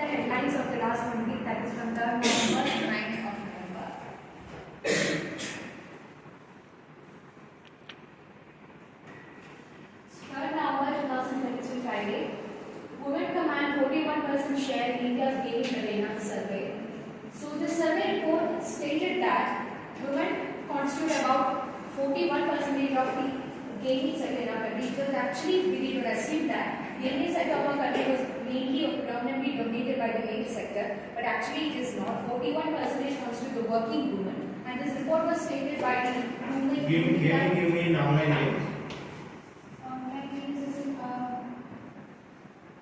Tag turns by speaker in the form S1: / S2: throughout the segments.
S1: headlines of the last 1 week, that is from 3rd November to 9th of November. So 3rd November 2023 Friday, women command 41% share in India's gaming arena survey. So the survey report stated that women constitute about 41% of the gaming sector in our country. It was actually believed or assumed that the gaming sector of our country was mainly or predominantly dominated by the male sector, but actually it is not. 41% constitute the working women, and this report was stated by the women.
S2: Gaming you mean online games?
S1: Online games is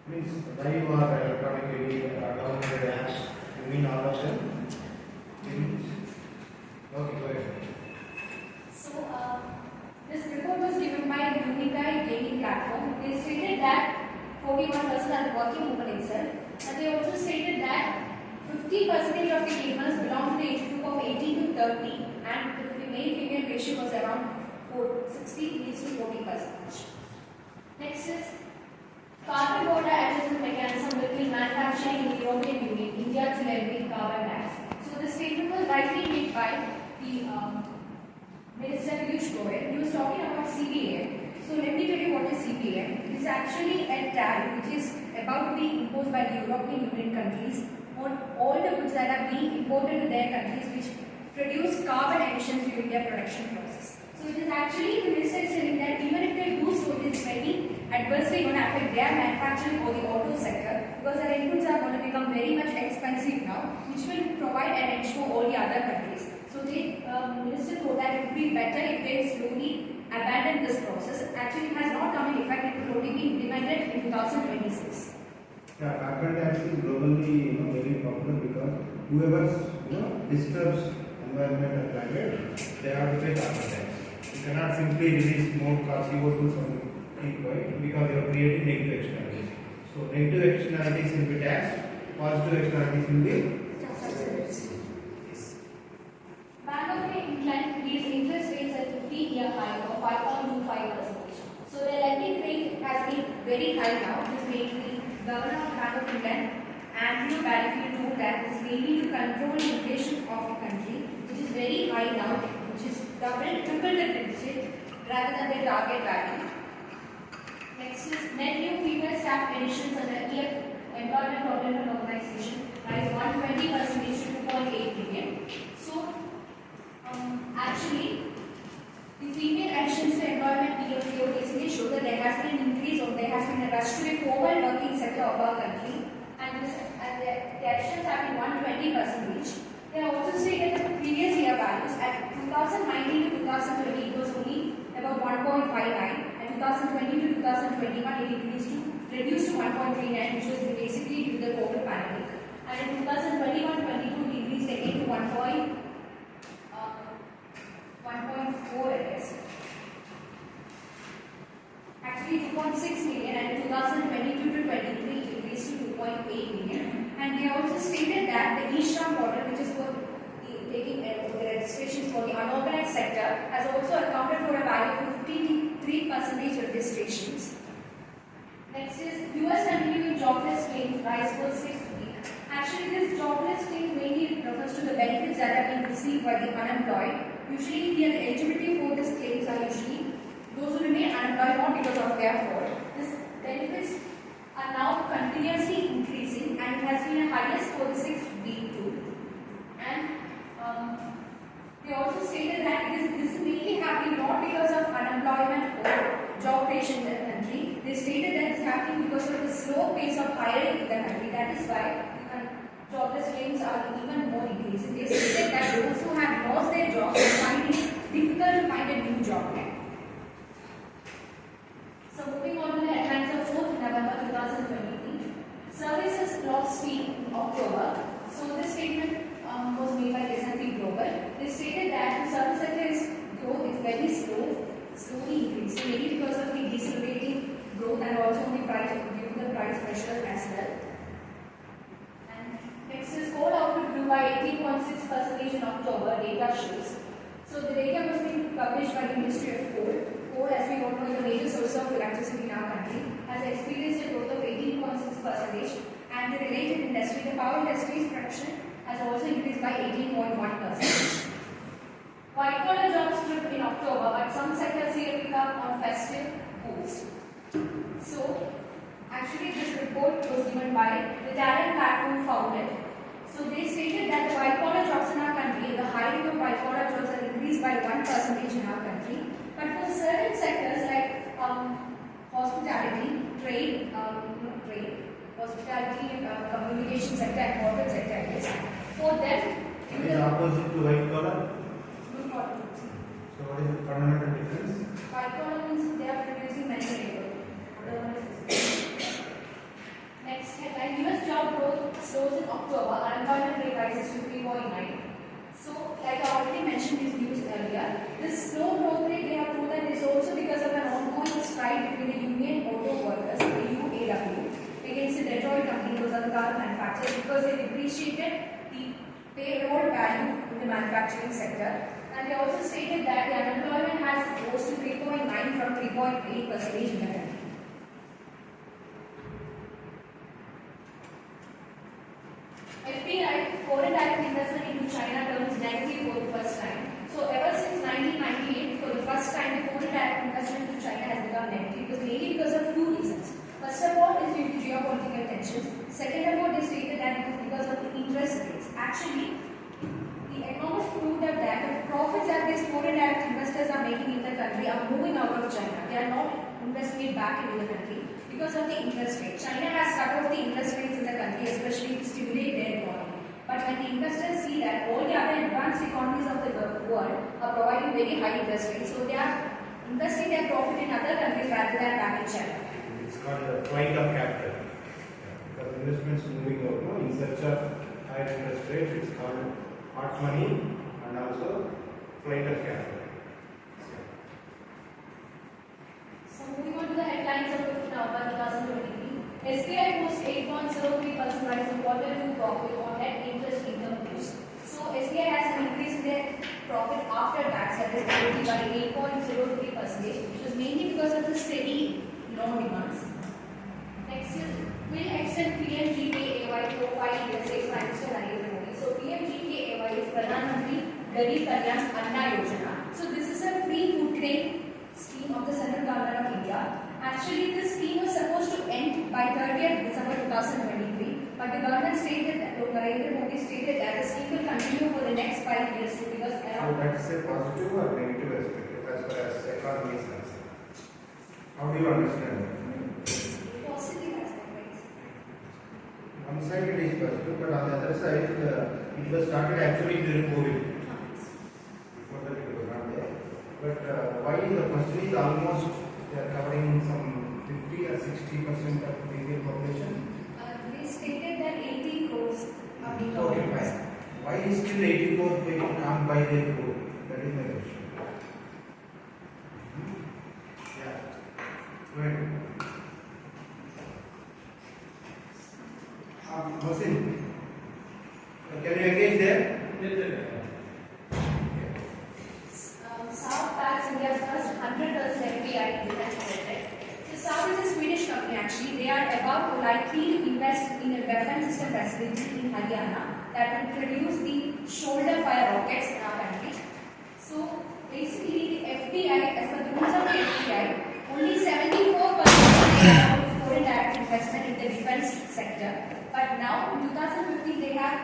S2: Means live or electronically downloaded apps. You mean all of them? Okay, go ahead.
S1: So, this report was given by Unikai Gaming Platform. They stated that 41% are working women itself, and they also stated that 50% of the gamers belong to the age group of 18 to 30, and the male-female ratio was around 60:40%. Next is carbon border adjustment mechanism between manufacturing in the European Union, India to levy carbon tax. So the statement was rightly made by the Minister Piyush Goyal. He was talking about CBAM. So let me tell you what is CBAM. It is actually a tariff which is about to be imposed by the European Union countries on all the goods that are being imported to their countries which produce carbon emissions during their production process. So it is actually, the minister is telling that even if they do so, it is very adversely going to affect their manufacturing or the auto sector, because their inputs are going to become very much expensive now, which will provide an edge for all the other countries. So the minister thought that it would be better if they slowly abandon this process. Actually, it has not come in effect. It will only be implemented in 2026.
S2: Yeah, carbon tax is globally very popular because whoever disturbs environment and climate, they have to pay carbon tax. You cannot simply release more CO2 from because you are creating negative externalities. So negative externalities will be taxed, positive externalities will be
S1: Bank of England increased interest rates at 50-year high of 5.25%. So the lending rate has been very high now. This made the Governor of Bank of England, Andrew Barfield, told that this may be to control the inflation of the country, which is very high now, which is triple the digit rather than the target value. Next is net new female staff additions under EF Employment Development Organization rise 120% to 2.8 million. So actually, the female additions to employment EFPO basically show that there has been an increase or there has been a rush to the formal working sector of our country, and the additions have been 120%. They are also stated that the previous year values at 2019 to 2020 it was only about 1.59, and 2020 to 2021 it reduced to 1.39, which was basically due to the COVID pandemic, and in 2021-22 it increased again to 1.4, I guess. Actually 2.6 million, and in 2022 to 23 it increased to 2.8 million. And they also stated that the e-Shram portal, which is for taking the registrations for the unorganized sector, has also accounted for a value of 53% registrations. Next is US continuing jobless claims rise for 6th week. Actually, this jobless claim mainly refers to the benefits that are being received by the unemployed. Usually, the eligibility for these claims are usually those who remain unemployed not because of their fault. These benefits are now continuously increasing, and it has been the highest for the 6th week too. And they also stated that this mainly happening not because of unemployment or job creation in the country. They stated that it's happening because of the slow pace of hiring in the country. That is why jobless claims are even more increasing. They stated that those who have lost their jobs are finding it difficult to find a new job now. So moving on to the headlines of 4th November 2023. Services lost speed in October. So this statement was made by S&P Global. They stated that the service sector's growth is very slowly increasing, maybe because of the decelerating growth and also due to the price pressure as well. And next is coal output grew by 18.6% in October, data shows. So the data was being published by the Ministry of Coal. Coal, as we all know, is a major source of electricity in our country, has experienced a growth of 18.6%, and the related industry the power industry's production has also increased by 18.1%. White collar jobs slipped in October, but some sectors see a pickup on festive boost. So, actually, this report was given by the talent platform founded. So, they stated that the white collar jobs in our country, the hiring of white collar jobs have increased by 1% in our country. But for certain sectors like hospitality, trade, hospitality, communication sector, and corporate sector, yes, for them,
S2: It is opposite to white collar.
S1: blue collar.
S2: So what is the fundamental difference?
S1: White collar means they are producing many labor. Other one is next headline: US job growth slows in October. Unemployment rate rises to 3.9. So, like I already mentioned this news earlier, this slow growth rate they have proved that is also because of an ongoing strike between the Union Auto Workers, the UAW, against the Detroit company, those are the car manufacturers, because they depreciated the payroll value in the manufacturing sector. And they also stated that the unemployment has rose to 3.9 from 3.8% in the country. FDI, foreign direct investment into China, turns negative for the first time. So ever since 1998, for the first time, the foreign direct investment into China has become negative, because mainly because of two reasons. First of all, is due to geopolitical tensions. Second of all, they stated that it is because of the interest rates. Actually, the economists proved that the profits that these foreign direct investors are making in the country are moving out of China. They are not investing it back into the country because of the interest rate. China has cut off the interest rates in the country, especially to stimulate their economy. But when the investors see that all the other advanced economies of the world are providing very high interest rates, so they are investing their profit in other countries rather than back in China.
S2: It's called the flight of capital. Because investments moving out, no, in search of higher interest rates, it's called hot money and also flight of capital.
S1: So moving on to the headlines of 5th November 2023. SBI posts 8.03% rise in Q2 profit on net interest income boost. So SBI has an increase in their profit after tax, that is by 8.03%, which is mainly because of the steady loan demands. Next is, will extend PMGKAY for 5 years, says Prime Minister Narendra Modi. So PMGKAY is Pradhan Mantri Garib Kalyan Anna Yojana. So this is a free food grain scheme of the central government of India. Actually, this scheme was supposed to end by 30th December 2023, but the government stated that Narendra Modi stated that the scheme will continue for the next 5 years because
S2: So
S1: around
S2: that's a positive or negative aspect as far as the economy is concerned. How do you understand that?
S1: positive aspect, right?
S2: One side it is positive, but on the other side, it was started actually during COVID. Before that it was not there. But why the question is almost they are covering some 50 or 60% of the Indian population.
S1: They stated that 80 crores are being
S2: Okay,
S1: covered.
S2: fine. Why is still 84 people can't buy their food? That is my question. Yeah. Go ahead. Mohsin, can you engage there?
S1: Saab backs India's first 100% FDI defense project. So Saab is a Swedish company actually. They are about likely to invest in a weapon system facility in Haryana that will produce the shoulder fire rockets in our country. So basically the FDI, as per the rules of the FDI, only 74% of foreign direct investment in the defense sector. But now in 2015 they have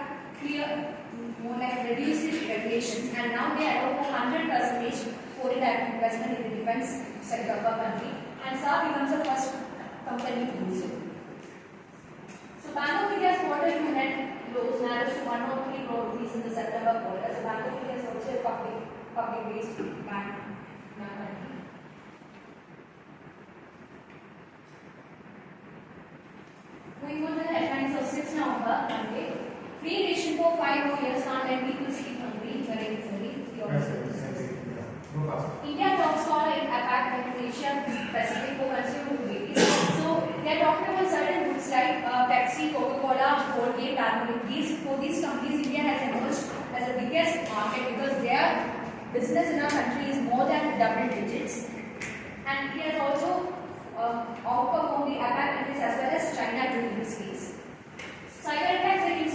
S1: more like reduced regulations, and now they allow for 100% foreign direct investment in the defense sector of our country, and Saab becomes the first company to do so. So Bank of India's Q2 net loans narrows to 103 crore rupees in the September quarter. So Bank of India is also a public-based bank in our country. Moving on to the headlines of 6 November, Monday. Free ration for 5 more years can't let people sleep hungry. Very easily.
S2: Go fast.
S1: India tops scorer in APAC and Asia Pacific for consumer mobility. So they are talking about certain goods like Pepsi, Coca-Cola, Colgate, Palmolive. For these companies, India has emerged as the biggest market because their business in our country is more than double digits, and it has also outperformed the APAC countries as well as China during this phase. Cyber attacks against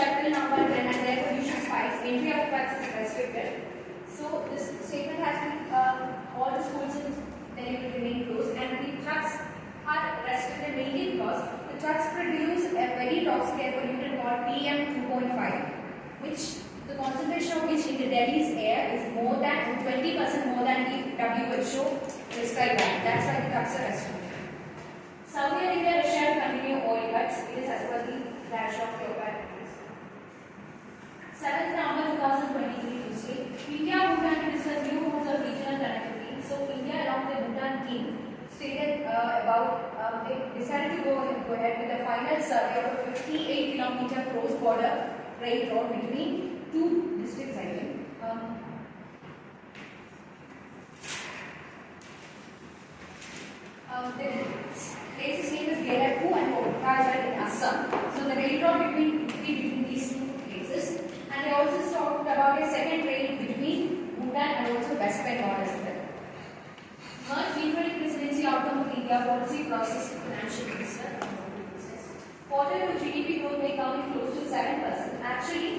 S1: shut till November 10 and their pollution spikes, entry of trucks is restricted. So this statement has been all the schools in Delhi will remain closed and the trucks are restricted mainly because the trucks produce a very toxic air pollutant called PM 2.5, which the concentration of which in the Delhi's air is more than 20% more than the WHO prescribed ban. That's why the trucks are restricted. Saudi Arabia, Russia will continue oil cuts. It is as per the direction of the OPEC. 7th November 2023 Tuesday, India Bhutan to discuss new modes of regional connectivity. So India along with Bhutan king stated they decided to go ahead with the final survey of a 58-kilometer cross-border rail road between two districts. I think. The place's name is Gailapur and Kokrajat in Assam. So the railroad between these two places, and they also talked about a second rail between Bhutan and also West Bengal as well. Merge G20 presidency outcome of India policy process financial minister. Quarter to GDP growth may come in close to 7%. Actually,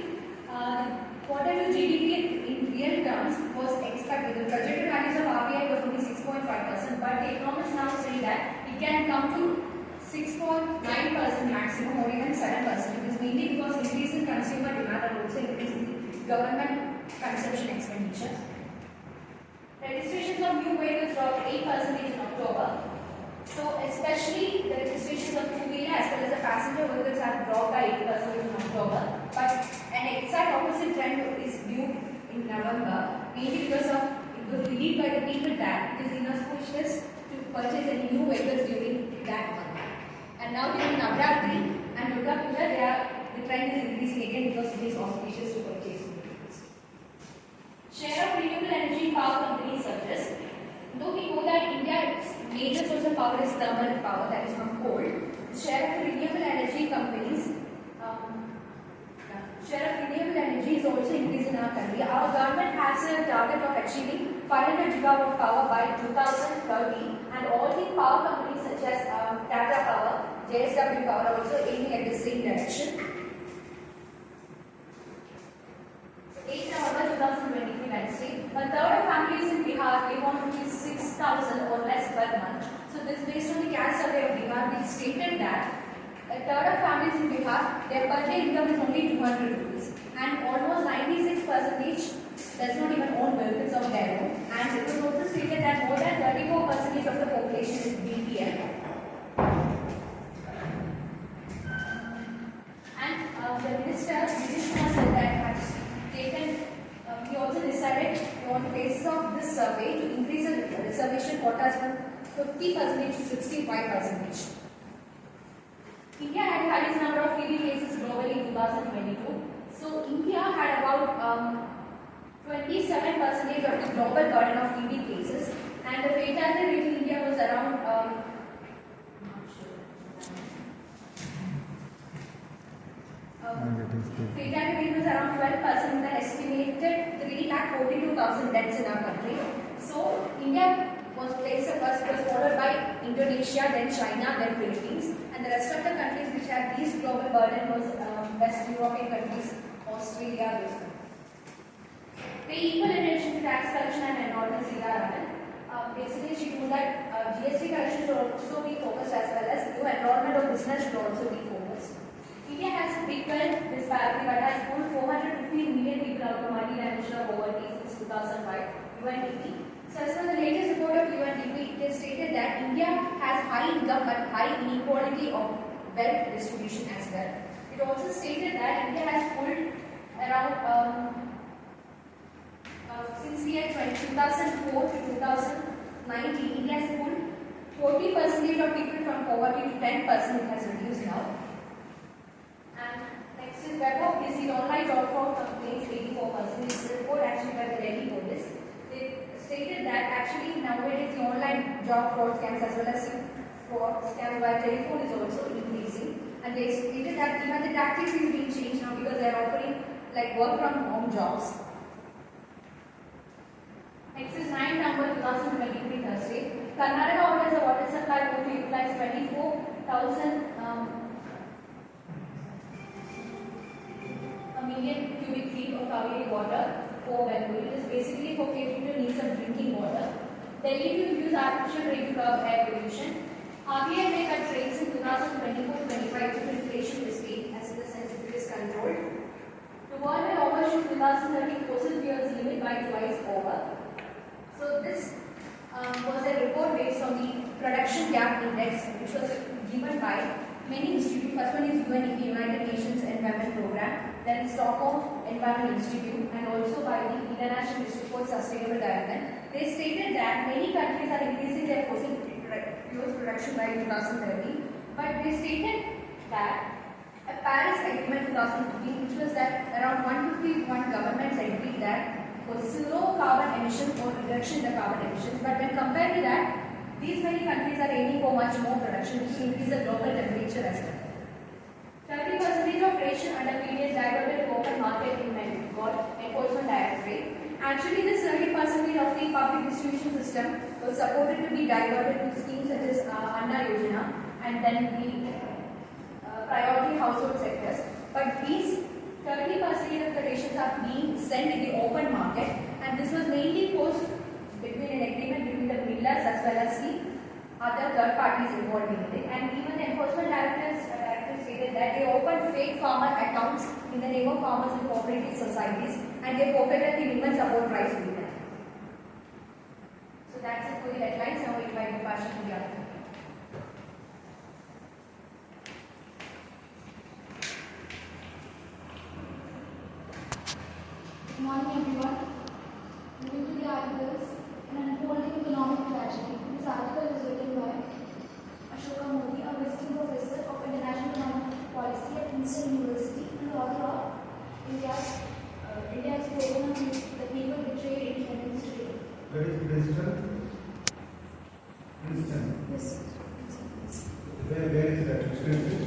S1: quarter to GDP in real terms was expected. The projected values of RBI was only 6.5%, but the economists now say that it can come to 6.9% maximum or even 7%. It is mainly because increase in consumer demand and also increase in government consumption expenditure. Registrations of new vehicles dropped 8% in October. So especially the registrations of two-wheeler as well as the passenger vehicles have dropped by 8% in October. But an exact opposite trend is due in November, mainly because it was believed by the people that it is inauspicious to purchase any new vehicles during that month. And now during Navratri and Durga Puja, the trend is increasing again because it is auspicious to purchase new vehicles. Share of renewable energy power companies surges. Though we know that India's major source of power is thermal power, that is from coal, the share of renewable energy companies, is also increasing in our country. Our government has a target of achieving 500 gigawatt power by 2030, and all the power companies such as Tata Power, JSW Power are also aiming at the same direction. 8 November 2023 Wednesday, a third of families in Bihar live on rupees 6,000 or less per month. So this is based on the caste survey of Bihar, which stated that a third of families in Bihar, their per day income is only 200 rupees, and almost 96% does not even own vehicles of their own. And it was also stated that more than 34% of the population is BPL. And the minister said that he also decided on the basis of this survey to increase the reservation quotas from 50% to 65%. India had the highest number of TB cases globally in 2022. So India had about 27% of the global burden of TB cases, and the fatality rate in India was around fatality rate was around 12%, with an estimated 3,42,000 deaths in our country. So India was placed first, was followed by Indonesia, then China, then Philippines, and the rest of the countries which had least global burden was West European countries, Australia, those countries. The equal in relation to tax collection and enrollment Sila basically she told that GST collection should also be focused as well as new enrollment of business should also be focused. India has frequent disparity but has pulled 450 million people out of multidimensional poverty since 2005, UNDP. So as per the latest report of UNDP, it is stated that India has high income but high inequality of wealth distribution as well. It also stated that India has pulled around since the year 2004 to 2019, India has pulled 40% of people from poverty to 10%. It has reduced now. And next is web of this online job fraud complaints 84%. This report actually by the Delhi police. They stated that actually nowadays the online job fraud scams as well as fraud scams by telephone is also increasing. And they stated that even the tactics is being changed now because they are offering like work from home jobs. Next is 9 November 2023 Thursday. Karnataka orders a water supply board to utilize 24,000 of Kaveri water for Bengal. It is basically for catering to needs of drinking water. Delhi to introduce artificial rain to curb air pollution. RBI may cut rates in 2024-25 due to inflation restraint as the sensitivity is controlled. The world may overshoot 2030 fossil fuels limit by twice over. So this was a report based on the production gap index, which was given by many institutes. First one is UNEP, United Nations Environment Program, then Stockholm Environment Institute, and also by the International Institute for Sustainable Development. They stated that many countries are increasing their fossil fuels production by 2030, but they stated that a Paris Agreement 2015, which was that around 151 governments agreed that for zero carbon emissions or reduction in the carbon emissions, but when compared to that, these many countries are aiming for much more production, which will increase the global temperature as well. 30% of ration under PDS diverted to open market in got Enforcement Directorate. Actually, this 30% of the public distribution system was supported to be diverted to schemes such as Anna Yojana and then the priority household sectors. But these 30% of the rations are being sent in the open market, and this was mainly caused between an agreement between the millers as well as the other third parties involved in it. And even the enforcement directors stated that they opened fake farmer accounts in the name of farmers and cooperative societies, and they pocketed the minimum support price with them. So that's it for the headlines. Now we invite Pasha to the other.
S3: Good morning, everyone. Moving to the articles, an unfolding economic tragedy. This article is written by Ashoka Modi, a visiting professor of international economic policy at Princeton University and the author of India's program on the people betrayed independence today.
S2: Where is Princeton? Princeton.
S3: Yes.
S2: Where is that? Which country?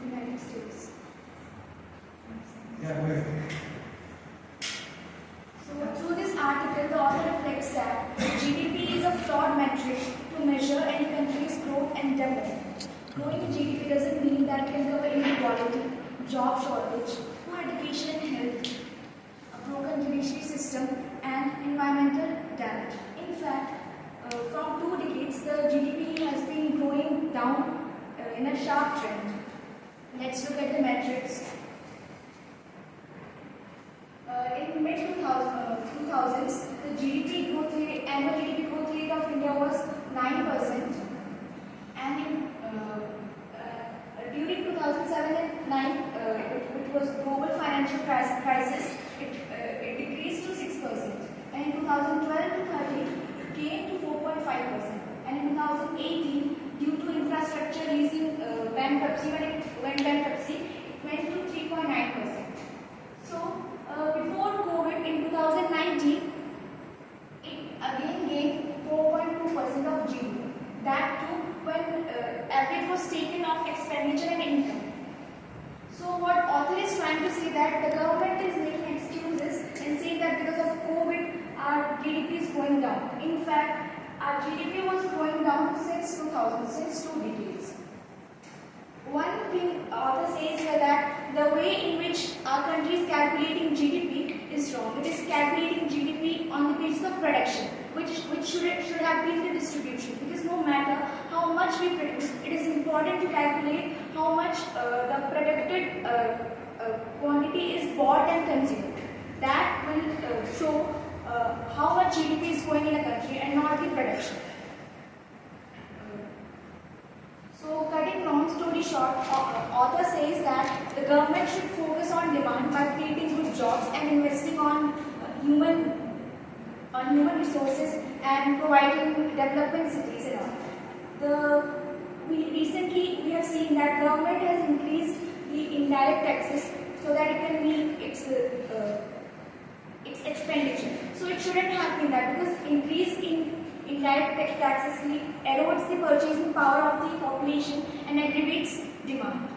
S3: United States.
S2: Yeah, where?
S3: So, through this article, the author reflects that GDP is a flawed metric to measure any country's growth and development. Growing GDP doesn't mean that it can cover inequality, job shortage, poor education and health, a broken judiciary system, and environmental damage. In fact, from 2 decades, the GDP has been going down in a sharp trend. Let's look at the metrics. In mid-2000s, the GDP growth rate, annual GDP growth rate of India was 9%, and during 2007 and 9, it was global financial crisis, it decreased to 6%, and in 2012 to 13, it came to 4.5%, and in 2018, due to infrastructure leasing bankruptcy, when it went bankruptcy, it went to 3.9%. So, before COVID in 2019, it again gained 4.2% of GDP. That too when average was taken off expenditure and income. So what author is trying to say that the government is making excuses and saying that because of COVID our GDP is going down. In fact, our GDP was going down since 2000, since 2 decades. One thing author says here that the way in which our country is calculating GDP is wrong. It is calculating GDP on the basis of production, which should have been the distribution. Because no matter how much we produce, it is important to calculate how much the produced quantity is bought and consumed. That will show how much GDP is going in a country and not the production. So, cutting long story short, author says that the government should focus on demand by creating good jobs and investing on human resources and providing development cities and all. Recently we have seen that government has increased the indirect taxes so that it can meet its expenditure. So it shouldn't have been that, because increase in indirect taxes erodes the purchasing power of the population and aggravates demand.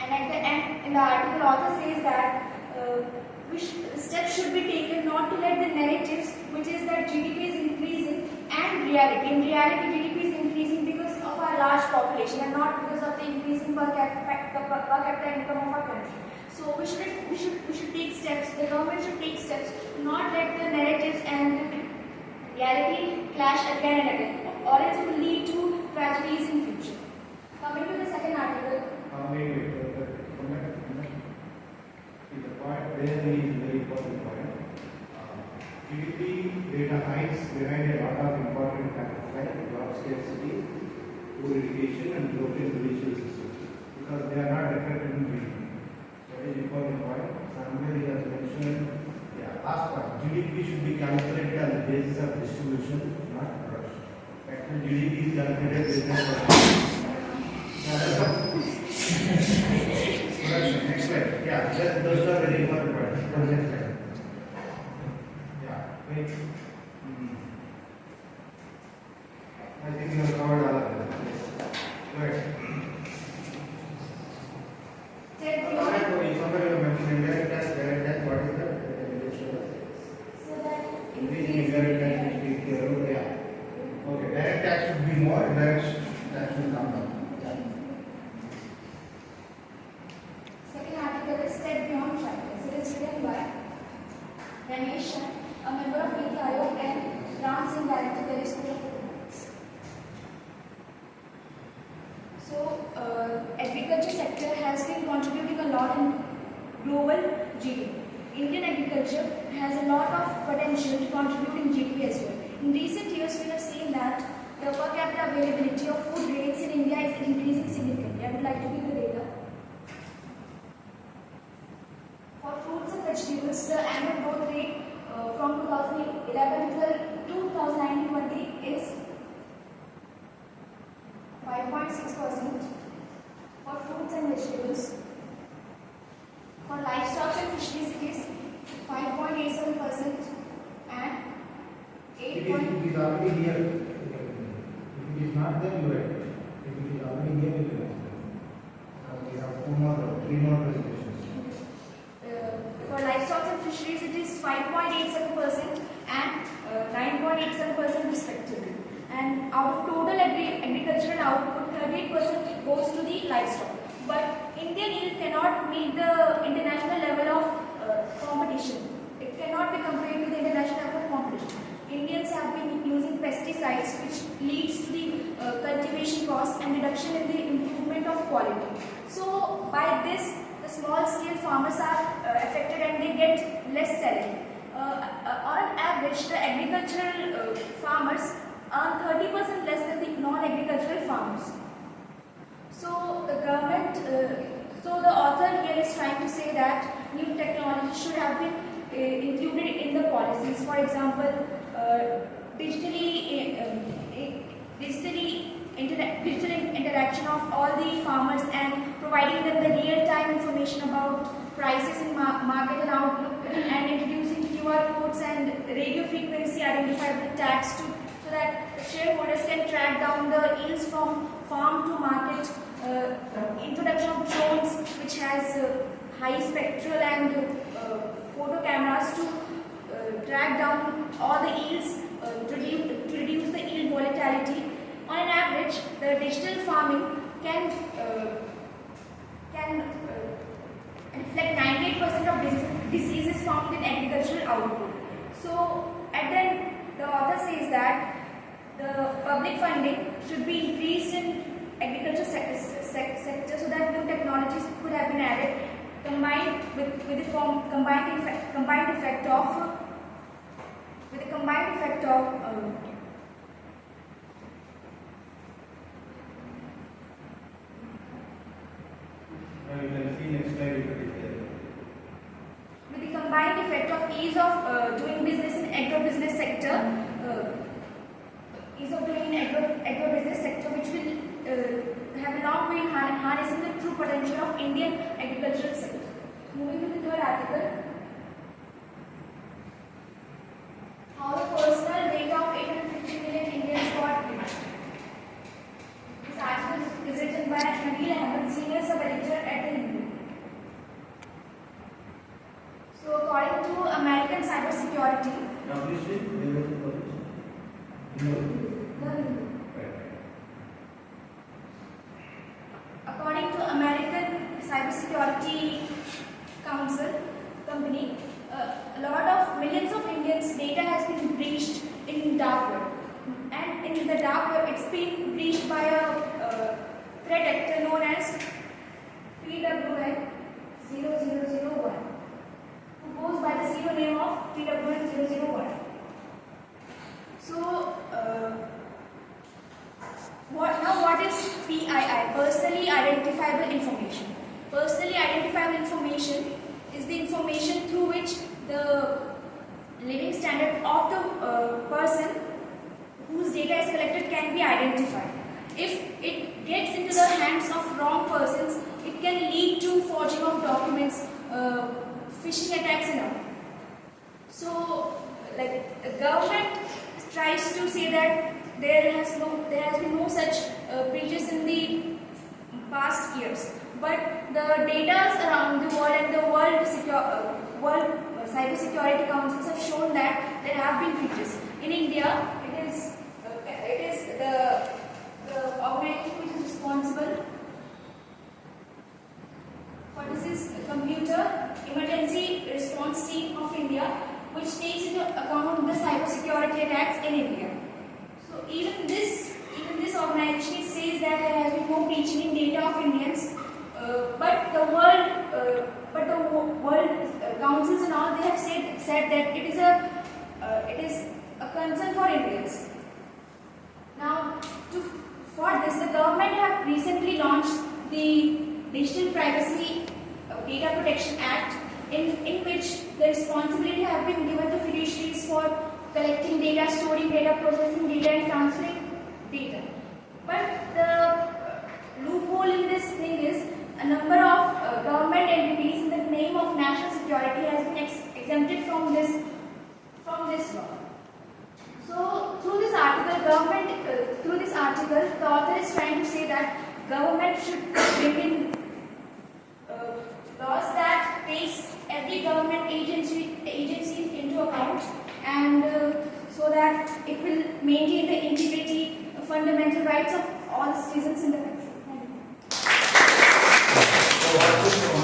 S3: And at the end, in the article, author says that steps should be taken not to let the narratives, which is that GDP is increasing, and reality. In reality, GDP is increasing because of our large population and not because of the increasing per capita income of our country. So we should take steps. The government should take steps to not let the narratives and reality clash again and again, or else it will lead to tragedies in future. Coming to the second article.
S2: See, the point there is very important point. GDP data hides behind a lot of important factors like job scarcity, poor education, and broken judicial system because they are not reflected in GDP. That is important point. Somewhere he has mentioned, last point. GDP should be calculated on the basis of distribution, not production. Actually, GDP is calculated based on production. Production. Next slide. Those are very important points. Next slide. Wait. I think you have covered all of them. Go ahead. Somebody you mentioned indirect tax, direct tax. What is that?
S3: So that
S2: Increasing indirect tax is big here. Yeah. Okay. Direct tax should be more. Indirect tax should come down.
S3: second article is Step Beyond Chapters. It is written by Ramesh Shah, a member of Niti Aayog and Ram Singh, Director, Delhi School of Economics. So, agriculture sector has been contributing a lot in global GDP. Indian agriculture has a lot of potential to contribute in GDP as well. In recent years, we have seen that the per capita availability of food grains in India is increasing significantly. I would like to give the data. For fruits and vegetables, the annual growth rate from 2011-12 to 2019-20 is 5.6% for fruits and vegetables. For livestock and fisheries, it is 5.87% and 8.
S2: It is already here. If it is not there, you write. If it is already here, you write. We have three more presentations.
S3: For livestock and fisheries, it is 5.87% and 9.87% respectively. And out of total agricultural output, 38% goes to the livestock. But Indian yield cannot meet the international level of competition. It cannot be compared to the international level of competition. Indians have been using pesticides, which leads to the cultivation cost and reduction in the improvement of quality. So by this, the small scale farmers are affected and they get less selling. On an average, the agricultural farmers earn 30% less than the non-agricultural farmers. So the government, so the author here is trying to say that new technology should have been included in the policies. For example, digital interaction of all the farmers and providing them the real-time information about prices in market and outlook, and introducing QR codes and radio frequency identifiable tags so that the shareholders can track down the yields from farm to market. Introduction of drones, which has high spectral and photo cameras to track down all the yields to reduce the yield volatility. On an average, the digital farming can reflect 98% of diseases found in agricultural output. So, at the end, the author says that the public funding should be increased in agriculture sector so that new technologies could have been added, combined with the combined effect of
S2: Now you can see next slide.
S3: with the combined effect of ease of doing business in agro-business sector, which will have a long way in harnessing the true potential of Indian agricultural sector. Moving to the third article. How the personal data of 850 million Indians got rich. This article is written by Nabil Ahmed, Senior Sub-Editor at the Hindu. So, according to American Cybersecurity,
S2: Now please read.
S3: the Hindu. in dark web. And in the dark web, it's been breached by a threat actor known as PWN0001, who goes by the pseudonym of PWN001. So, what is PII? Personally identifiable information. Personally identifiable information is the information through which the living standard of the person whose data is collected can be identified. If it gets into the hands of wrong persons, it can lead to forging of documents, phishing attacks and all. So, like the government tries to say that there has been no such breaches in the past years, but the data around the world and the world cybersecurity councils have shown that there have been breaches. In India, it is the organization which is responsible for this is Computer Emergency Response Team of India, which takes into account the cybersecurity attacks in India. So even this organization says that there has been no breaching in data of Indians, but the world councils and all, they have said that it is a concern for Indians. Now, for this, the government have recently launched the Digital Privacy Data Protection Act, in which the responsibility have been given to fiduciaries for collecting data, storing data, processing data, and transferring data. But the loophole in this thing is a number of government entities in the name of national security has been exempted from this law. So through this article, the author is trying to say that government should bring in laws that takes every government agency into account, and so that it will maintain the integrity, fundamental rights of all citizens in the country.